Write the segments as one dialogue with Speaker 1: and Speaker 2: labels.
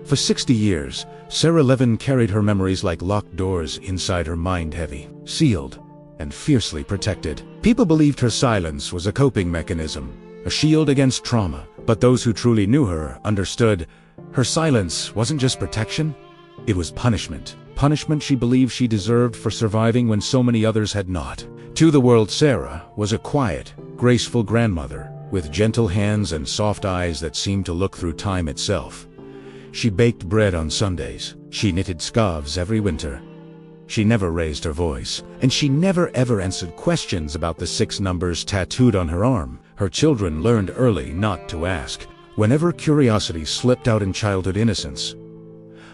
Speaker 1: For 60 years, Sarah Levin carried her memories like locked doors inside her mind, heavy, sealed, and fiercely protected. People believed her silence was a coping mechanism, a shield against trauma. But those who truly knew her understood her silence wasn't just protection, it was punishment. Punishment she believed she deserved for surviving when so many others had not. To the world, Sarah was a quiet, graceful grandmother with gentle hands and soft eyes that seemed to look through time itself. She baked bread on Sundays. She knitted scarves every winter. She never raised her voice, and she never ever answered questions about the 6 numbers tattooed on her arm. Her children learned early not to ask, whenever curiosity slipped out in childhood innocence.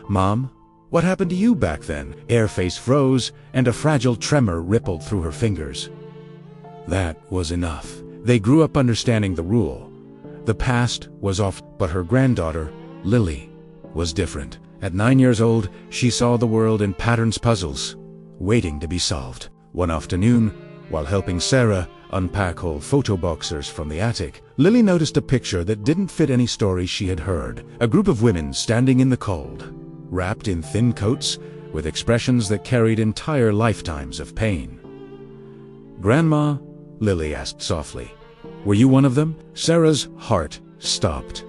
Speaker 1: "Mom, what happened to you back then?" Her face froze, and a fragile tremor rippled through her fingers. That was enough. They grew up understanding the rule. The past was off, but her granddaughter, Lily, was different. At 9 years old, she saw the world in patterns, puzzles, waiting to be solved. One afternoon, while helping Sarah unpack old photo boxers from the attic, Lily noticed a picture that didn't fit any story she had heard. A group of women standing in the cold, wrapped in thin coats, with expressions that carried entire lifetimes of pain. "Grandma?" Lily asked softly. "Were you one of them?" Sarah's heart stopped.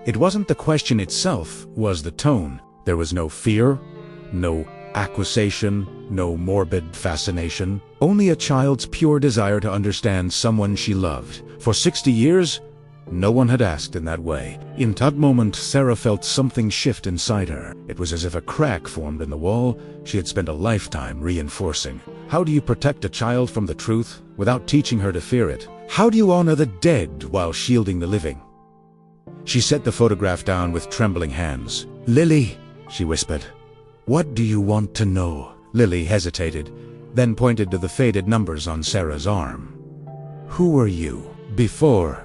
Speaker 1: It wasn't the question itself, was the tone. There was no fear, no accusation, no morbid fascination, only a child's pure desire to understand someone she loved. For 60 years, no one had asked in that way. In that moment, Sarah felt something shift inside her. It was as if a crack formed in the wall she had spent a lifetime reinforcing. How do you protect a child from the truth without teaching her to fear it? How do you honor the dead while shielding the living? She set the photograph down with trembling hands. "Lily," she whispered, "what do you want to know?" Lily hesitated, then pointed to the faded numbers on Sarah's arm. "Who were you before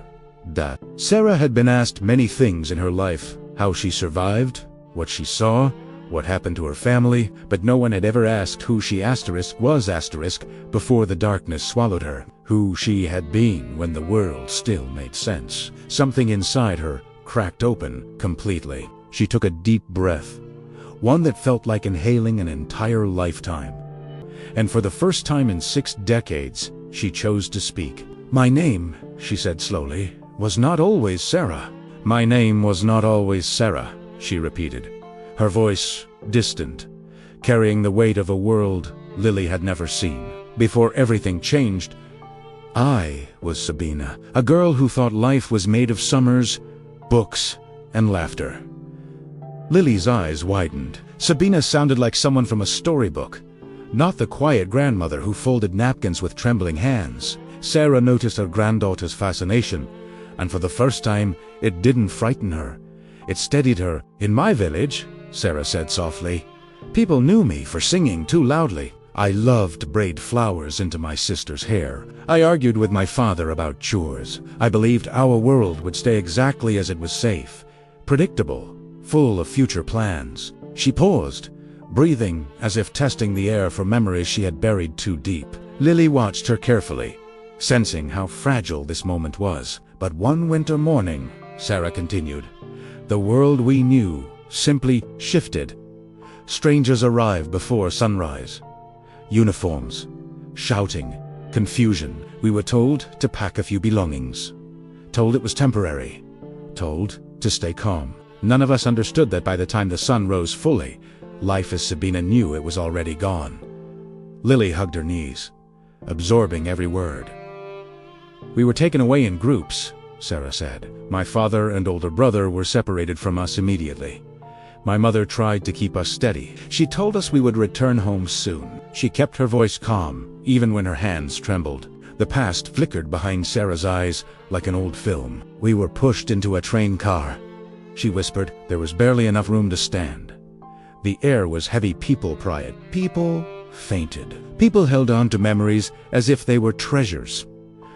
Speaker 1: that?" Sarah had been asked many things in her life: how she survived, what she saw, what happened to her family, but no one had ever asked who she was before the darkness swallowed her, who she had been when the world still made sense. Something inside her cracked open completely. She took a deep breath, one that felt like inhaling an entire lifetime. And for the first time in 6 decades, she chose to speak. "My name," she said slowly, "was not always Sarah." "My name was not always Sarah," she repeated, her voice distant, carrying the weight of a world Lily had never seen. "Before everything changed, I was Sabina, a girl who thought life was made of summers, books, and laughter." Lily's eyes widened. Sabina sounded like someone from a storybook, not the quiet grandmother who folded napkins with trembling hands. Sarah noticed her granddaughter's fascination, and for the first time, it didn't frighten her. It steadied her. "In my village," Sarah said softly, "people knew me for singing too loudly. I loved to braid flowers into my sister's hair. I argued with my father about chores. I believed our world would stay exactly as it was, safe, predictable, full of future plans." She paused, breathing as if testing the air for memories she had buried too deep. Lily watched her carefully, sensing how fragile this moment was. "But one winter morning," Sarah continued, "the world we knew simply shifted. Strangers arrived before sunrise. Uniforms, shouting, confusion. We were told to pack a few belongings. Told it was temporary. Told to stay calm. None of us understood that by the time the sun rose fully, life as Sabina knew it was already gone." Lily hugged her knees, absorbing every word. "We were taken away in groups," Sarah said. "My father and older brother were separated from us immediately. My mother tried to keep us steady. She told us we would return home soon." She kept her voice calm, even when her hands trembled. The past flickered behind Sarah's eyes like an old film. "We were pushed into a train car," she whispered. "There was barely enough room to stand. The air was heavy. People fainted. People held on to memories as if they were treasures."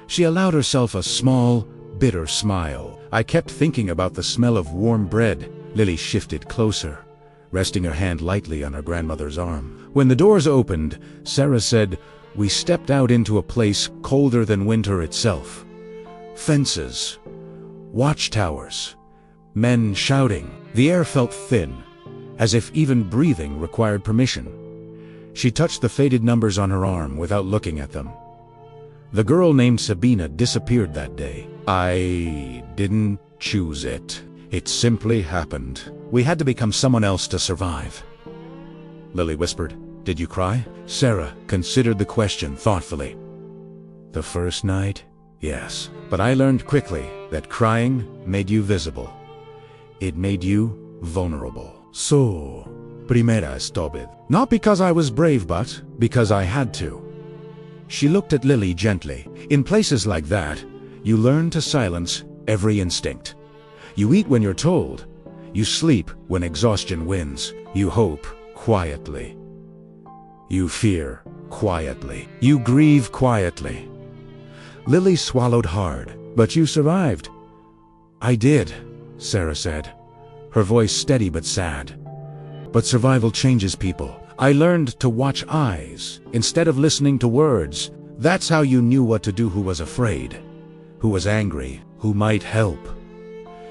Speaker 1: She allowed herself a small, bitter smile. "I kept thinking about the smell of warm bread." Lily shifted closer, resting her hand lightly on her grandmother's arm. When the doors opened, Sarah said, "We stepped out into a place colder than winter itself. Fences, watchtowers, men shouting." The air felt thin, as if even breathing required permission. She touched the faded numbers on her arm without looking at them. The girl named Sabina disappeared that day. I didn't choose it. It simply happened. We had to become someone else to survive. Lily whispered, "Did you cry?" Sarah considered the question thoughtfully. The first night, yes. But I learned quickly that crying made you visible. It made you vulnerable. So, primera stupid. Not because I was brave, but because I had to. She looked at Lily gently. In places like that, you learn to silence every instinct. You eat when you're told. You sleep when exhaustion wins. You hope quietly. You fear quietly. You grieve quietly. Lily swallowed hard. "But you survived." "I did," Sarah said, her voice steady but sad. "But survival changes people. I learned to watch eyes instead of listening to words. That's how you knew what to do. Who was afraid, who was angry, who might help."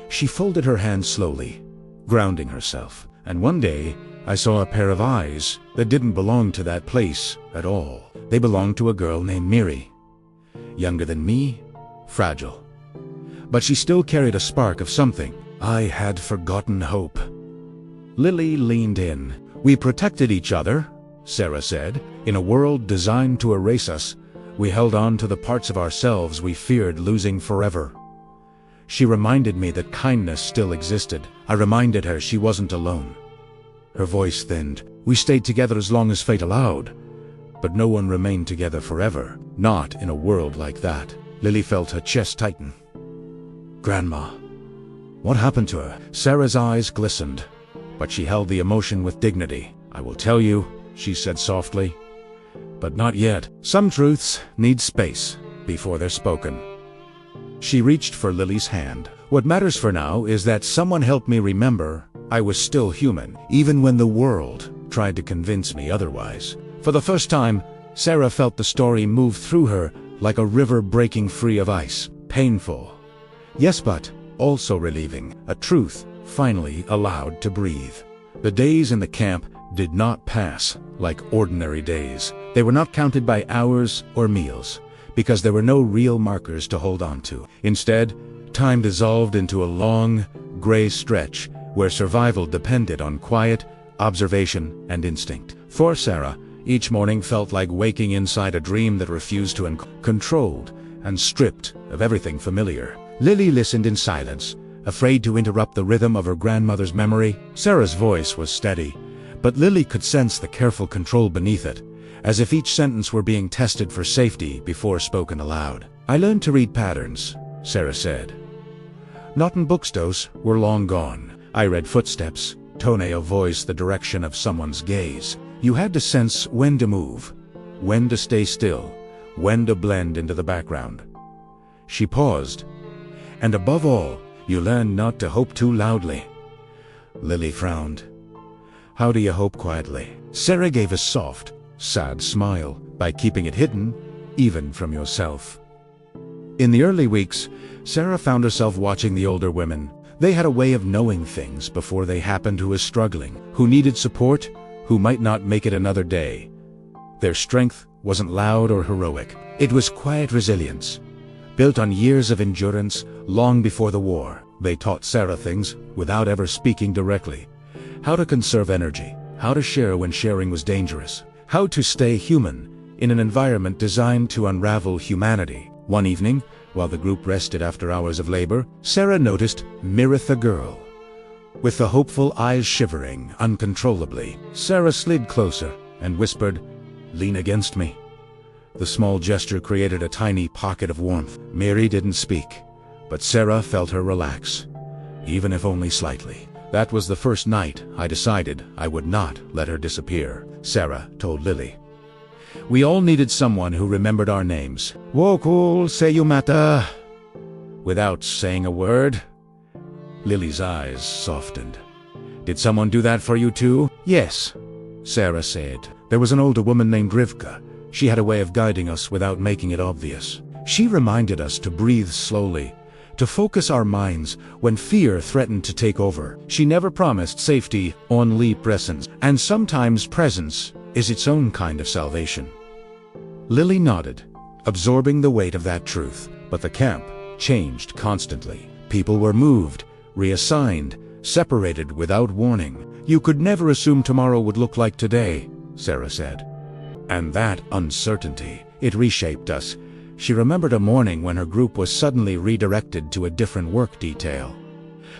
Speaker 1: She folded her hands slowly, grounding herself. And one day, I saw a pair of eyes that didn't belong to that place at all. They belonged to a girl named Miri. Younger than me, fragile. But she still carried a spark of something. I had forgotten hope. Lily leaned in. "We protected each other," Sarah said. "In a world designed to erase us, we held on to the parts of ourselves we feared losing forever." She reminded me that kindness still existed. I reminded her she wasn't alone. Her voice thinned. "We stayed together as long as fate allowed, but no one remained together forever. Not in a world like that." Lily felt her chest tighten. "Grandma, what happened to her?" Sarah's eyes glistened, but she held the emotion with dignity. "I will tell you," she said softly, "but not yet. Some truths need space before they're spoken." She reached for Lily's hand. "What matters for now is that someone helped me remember I was still human, even when the world tried to convince me otherwise." For the first time, Sarah felt the story move through her like a river breaking free of ice. Painful, yes, but also relieving. A truth finally allowed to breathe. The days in the camp did not pass like ordinary days. They were not counted by hours or meals, because there were no real markers to hold on to. Instead, time dissolved into a long, gray stretch where survival depended on quiet, observation, and instinct. For Sarah, each morning felt like waking inside a dream that refused to controlled and stripped of everything familiar. Lily listened in silence, afraid to interrupt the rhythm of her grandmother's memory. Sarah's voice was steady, but Lily could sense the careful control beneath it, as if each sentence were being tested for safety before spoken aloud. "I learned to read patterns," Sarah said. "Not in books, those were long gone. I read footsteps, tone of voice, the direction of someone's gaze. You had to sense when to move, when to stay still, when to blend into the background." She paused. "And above all, you learned not to hope too loudly." Lily frowned. "How do you hope quietly?" Sarah gave a soft, sad smile. "By keeping it hidden, even from yourself." In the early weeks, Sarah found herself watching the older women. They had a way of knowing things before they happened, who was struggling, who needed support, who might not make it another day. Their strength wasn't loud or heroic. It was quiet resilience, built on years of endurance long before the war. They taught Sarah things without ever speaking directly. How to conserve energy, how to share when sharing was dangerous, how to stay human in an environment designed to unravel humanity. One evening, while the group rested after hours of labor, Sarah noticed Mirith, the girl, with the hopeful eyes shivering uncontrollably. Sarah slid closer and whispered, "Lean against me." The small gesture created a tiny pocket of warmth. Mary didn't speak, but Sarah felt her relax, even if only slightly. "That was the first night I decided I would not let her disappear," Sarah told Lily. "We all needed someone who remembered our names. Wokul Seyumata." Without saying a word, Lily's eyes softened. "Did someone do that for you too?" "Yes," Sarah said. "There was an older woman named Rivka. She had a way of guiding us without making it obvious. She reminded us to breathe slowly, to focus our minds when fear threatened to take over. She never promised safety, only presence, and sometimes presence is its own kind of salvation. Lily nodded, absorbing the weight of that truth. But the camp changed constantly. People were moved, reassigned, separated without warning. You could never assume tomorrow would look like today, Sarah said. And that uncertainty, it reshaped us. She remembered a morning when her group was suddenly redirected to a different work detail.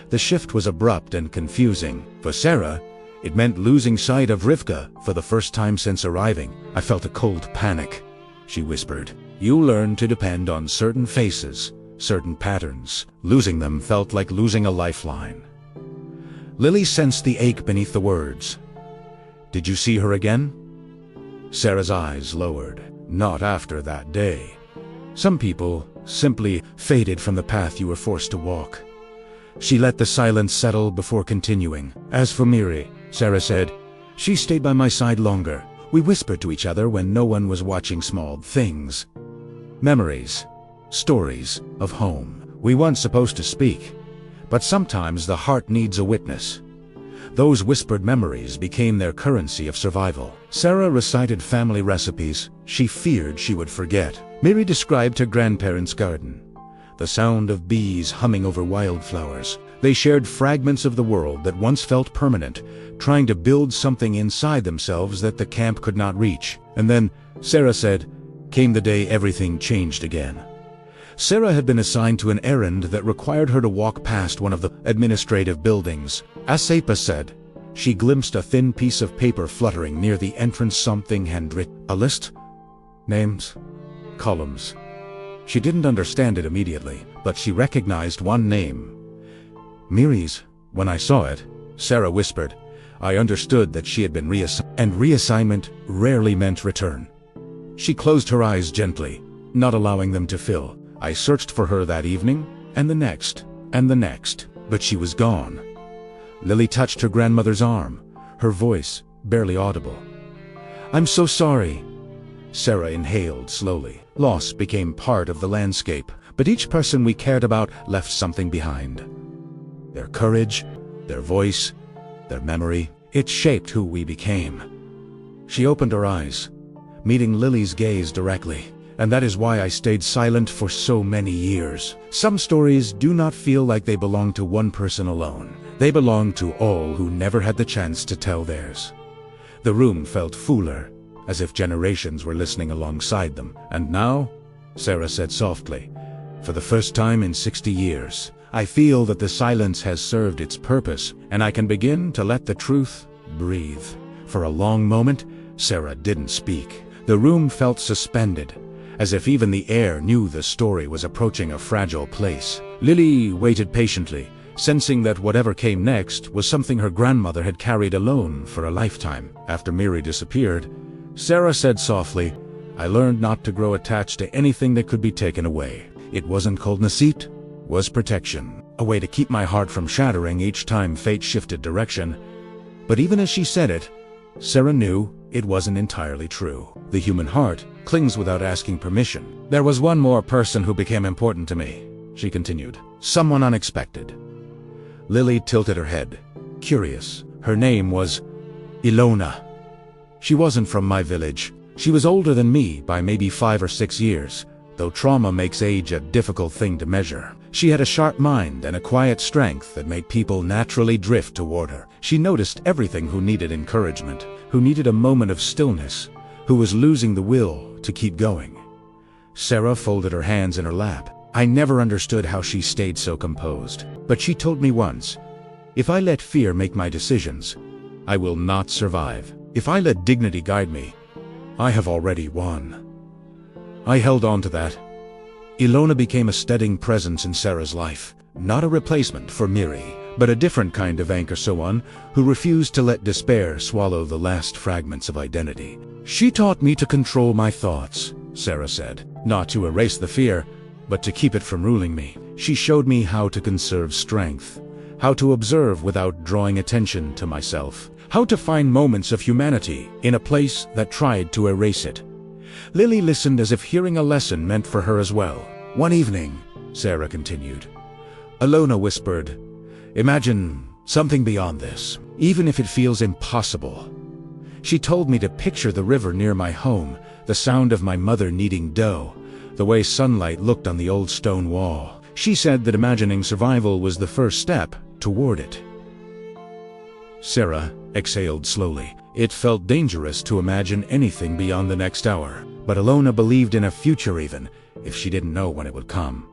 Speaker 1: The shift was abrupt and confusing. For Sarah, it meant losing sight of Rivka for the first time since arriving. I felt a cold panic, she whispered. You learn to depend on certain faces, certain patterns. Losing them felt like losing a lifeline. Lily sensed the ache beneath the words. Did you see her again? Sarah's eyes lowered. Not after that day. Some people simply faded from the path you were forced to walk. She let the silence settle before continuing. As for Miri, Sarah said, she stayed by my side longer. We whispered to each other when no one was watching. Small things. Memories. Stories of home. We weren't supposed to speak, but sometimes the heart needs a witness. Those whispered memories became their currency of survival. Sarah recited family recipes she feared she would forget. Miri described her grandparents' garden, the sound of bees humming over wildflowers. They shared fragments of the world that once felt permanent, trying to build something inside themselves that the camp could not reach. And then, Sarah said, came the day everything changed again. Sarah had been assigned to an errand that required her to walk past one of the administrative buildings. As Sepa said, she glimpsed a thin piece of paper fluttering near the entrance. Something handwritten. A list? Names? Columns. She didn't understand it immediately, but she recognized one name. Miri's. When I saw it, Sarah whispered, I understood that she had been reassigned, and reassignment rarely meant return. She closed her eyes gently, not allowing them to fill. I searched for her that evening, and the next, but she was gone. Lily touched her grandmother's arm, her voice barely audible. I'm so sorry. Sarah inhaled slowly. Loss became part of the landscape, but each person we cared about left something behind. Their courage, their voice, their memory, it shaped who we became. She opened her eyes, meeting Lily's gaze directly. And that is why I stayed silent for so many years. Some stories do not feel like they belong to one person alone. They belong to all who never had the chance to tell theirs. The room felt fuller, as if generations were listening alongside them. And now, Sarah said softly, for the first time in 60 years, I feel that the silence has served its purpose, and I can begin to let the truth breathe. For a long moment, Sarah didn't speak. The room felt suspended, as if even the air knew the story was approaching a fragile place. Lily waited patiently, sensing that whatever came next was something her grandmother had carried alone for a lifetime. After Miri disappeared, Sarah said softly, I learned not to grow attached to anything that could be taken away. It wasn't coldness, it was protection, a way to keep my heart from shattering each time fate shifted direction. But even as she said it, Sarah knew it wasn't entirely true. The human heart clings without asking permission. There was one more person who became important to me, she continued. Someone unexpected. Lily tilted her head, curious. Her name was Ilona. She wasn't from my village. She was older than me by maybe 5 or 6 years, though trauma makes age a difficult thing to measure. She had a sharp mind and a quiet strength that made people naturally drift toward her. She noticed everything who needed encouragement, who needed a moment of stillness, who was losing the will to keep going. Sarah folded her hands in her lap. I never understood how she stayed so composed, but she told me once, if I let fear make my decisions, I will not survive. If I let dignity guide me, I have already won. I held on to that. Ilona became a steadying presence in Sarah's life, not a replacement for Miri, but a different kind of anchor, someone who refused to let despair swallow the last fragments of identity. She taught me to control my thoughts, Sarah said, not to erase the fear, but to keep it from ruling me. She showed me how to conserve strength, how to observe without drawing attention to myself, how to find moments of humanity in a place that tried to erase it. Lily listened as if hearing a lesson meant for her as well. One evening, Sarah continued, Ilona whispered, "Imagine something beyond this, even if it feels impossible." She told me to picture the river near my home, the sound of my mother kneading dough, the way sunlight looked on the old stone wall. She said that imagining survival was the first step toward it. Sarah exhaled slowly. It felt dangerous to imagine anything beyond the next hour, but Ilona believed in a future even if she didn't know when it would come.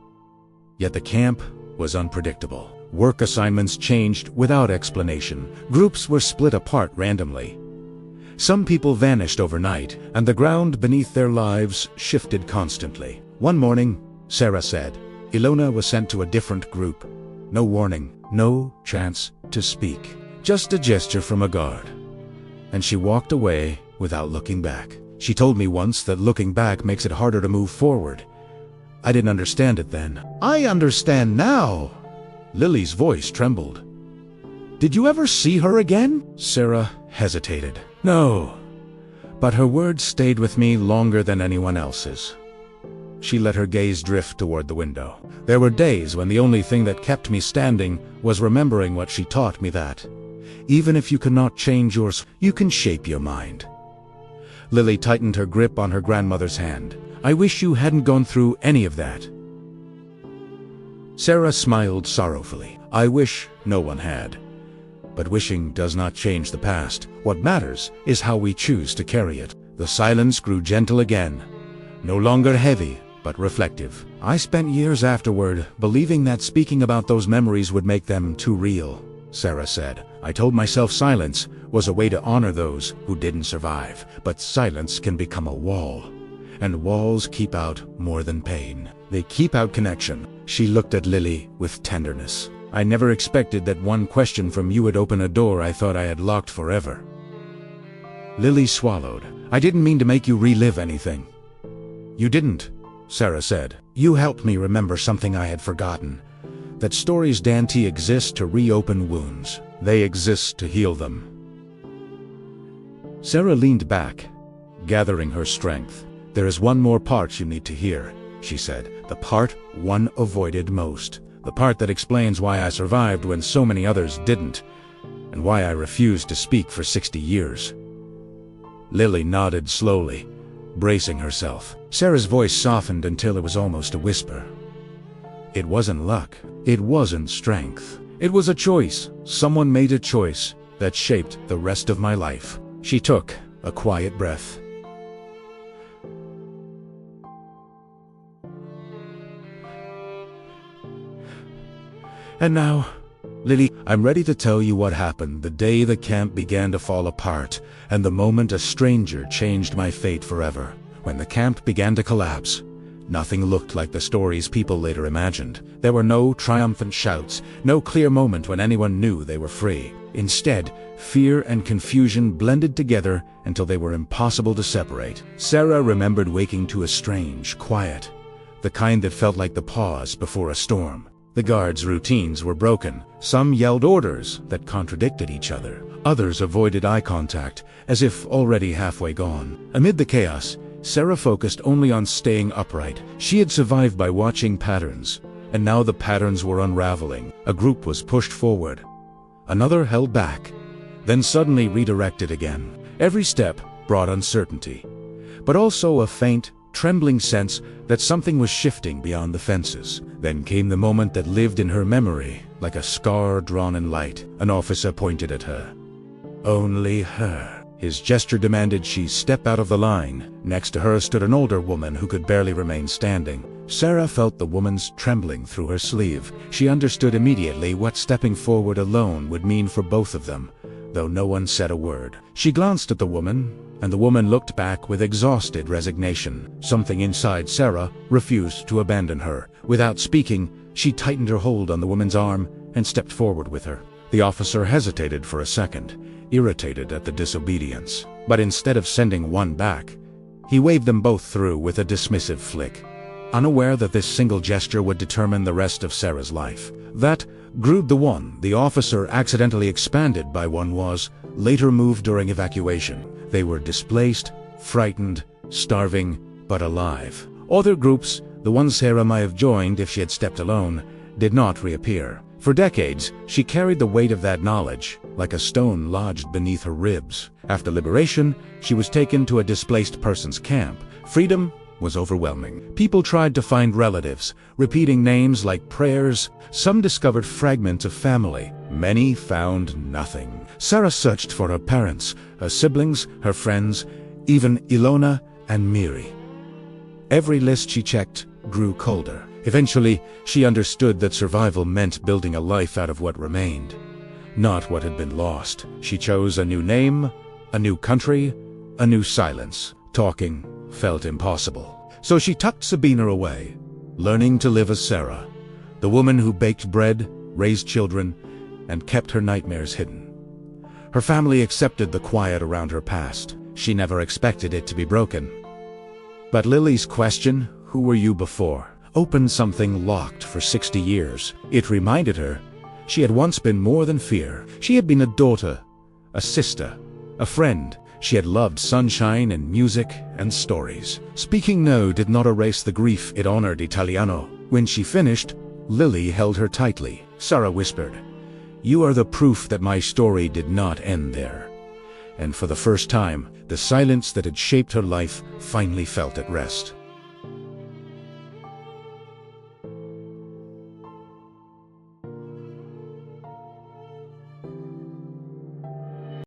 Speaker 1: Yet the camp was unpredictable. Work assignments changed without explanation. Groups were split apart randomly. Some people vanished overnight, and the ground beneath their lives shifted constantly. One morning, Sarah said, Ilona was sent to a different group. No warning, no chance to speak. Just a gesture from a guard. And she walked away without looking back. She told me once that looking back makes it harder to move forward. I didn't understand it then. I understand now. Lily's voice trembled. Did you ever see her again? Sarah hesitated. No, but her words stayed with me longer than anyone else's. She let her gaze drift toward the window. There were days when the only thing that kept me standing was remembering what she taught me, that even if you cannot change yours, you can shape your mind. Lily tightened her grip on her grandmother's hand. I wish you hadn't gone through any of that. Sarah smiled sorrowfully. I wish no one had. But wishing does not change the past. What matters is how we choose to carry it. The silence grew gentle again, no longer heavy, but reflective. I spent years afterward believing that speaking about those memories would make them too real, Sarah said. I told myself silence was a way to honor those who didn't survive. But silence can become a wall, and walls keep out more than pain. They keep out connection. She looked at Lily with tenderness. I never expected that one question from you would open a door I thought I had locked forever. Lily swallowed. I didn't mean to make you relive anything. You didn't, Sarah said. You helped me remember something I had forgotten. That stories, Dante, exist to reopen wounds. They exist to heal them. Sarah leaned back, gathering her strength. There is one more part you need to hear, she said. The part one avoided most. The part that explains why I survived when so many others didn't, and why I refused to speak for 60 years. Lily nodded slowly, bracing herself. Sarah's voice softened until it was almost a whisper. It wasn't luck. It wasn't strength. It was a choice. Someone made a choice that shaped the rest of my life. She took a quiet breath. And now, Lily, I'm ready to tell you what happened the day the camp began to fall apart, and the moment a stranger changed my fate forever. When the camp began to collapse, nothing looked like the stories people later imagined. There were no triumphant shouts, no clear moment when anyone knew they were free. Instead, fear and confusion blended together until they were impossible to separate. Sarah remembered waking to a strange quiet, the kind that felt like the pause before a storm. The guards' routines were broken. Some yelled orders that contradicted each other. Others avoided eye contact, as if already halfway gone. Amid the chaos, Sarah focused only on staying upright. She had survived by watching patterns, and now the patterns were unraveling. A group was pushed forward. Another held back, then suddenly redirected again. Every step brought uncertainty, but also a faint, trembling sense that something was shifting beyond the fences. Then came the moment that lived in her memory, like a scar drawn in light. An officer pointed at her. Only her. His gesture demanded she step out of the line. Next to her stood an older woman who could barely remain standing. Sarah felt the woman's trembling through her sleeve. She understood immediately what stepping forward alone would mean for both of them, though no one said a word. She glanced at the woman, and the woman looked back with exhausted resignation. Something inside Sarah refused to abandon her. Without speaking, she tightened her hold on the woman's arm and stepped forward with her. The officer hesitated for a second, irritated at the disobedience. But instead of sending one back, he waved them both through with a dismissive flick, unaware that this single gesture would determine the rest of Sarah's life. That Groot, the one the officer accidentally expanded by one, was later moved during evacuation. They were displaced, frightened, starving, but alive. Other groups, the ones Sarah might have joined if she had stepped alone, did not reappear. For decades, she carried the weight of that knowledge, like a stone lodged beneath her ribs. After liberation, she was taken to a displaced persons camp. Freedom was overwhelming. People tried to find relatives, repeating names like prayers. Some discovered fragments of family. Many found nothing. Sarah searched for her parents, her siblings, her friends, even Ilona and Miri. Every list she checked grew colder. Eventually, she understood that survival meant building a life out of what remained, not what had been lost. She chose a new name, a new country, a new silence. Talking felt impossible. So she tucked Sabina away, learning to live as Sarah, the woman who baked bread, raised children, and kept her nightmares hidden. Her family accepted the quiet around her past. She never expected it to be broken. But Lily's question, "Who were you before?" opened something locked for 60 years. It reminded her she had once been more than fear. She had been a daughter, a sister, a friend. She had loved sunshine and music and stories. Speaking no did not erase the grief, it honored Italiano. When she finished, Lily held her tightly. Sarah whispered, "You are the proof that my story did not end there." And for the first time, the silence that had shaped her life finally felt at rest.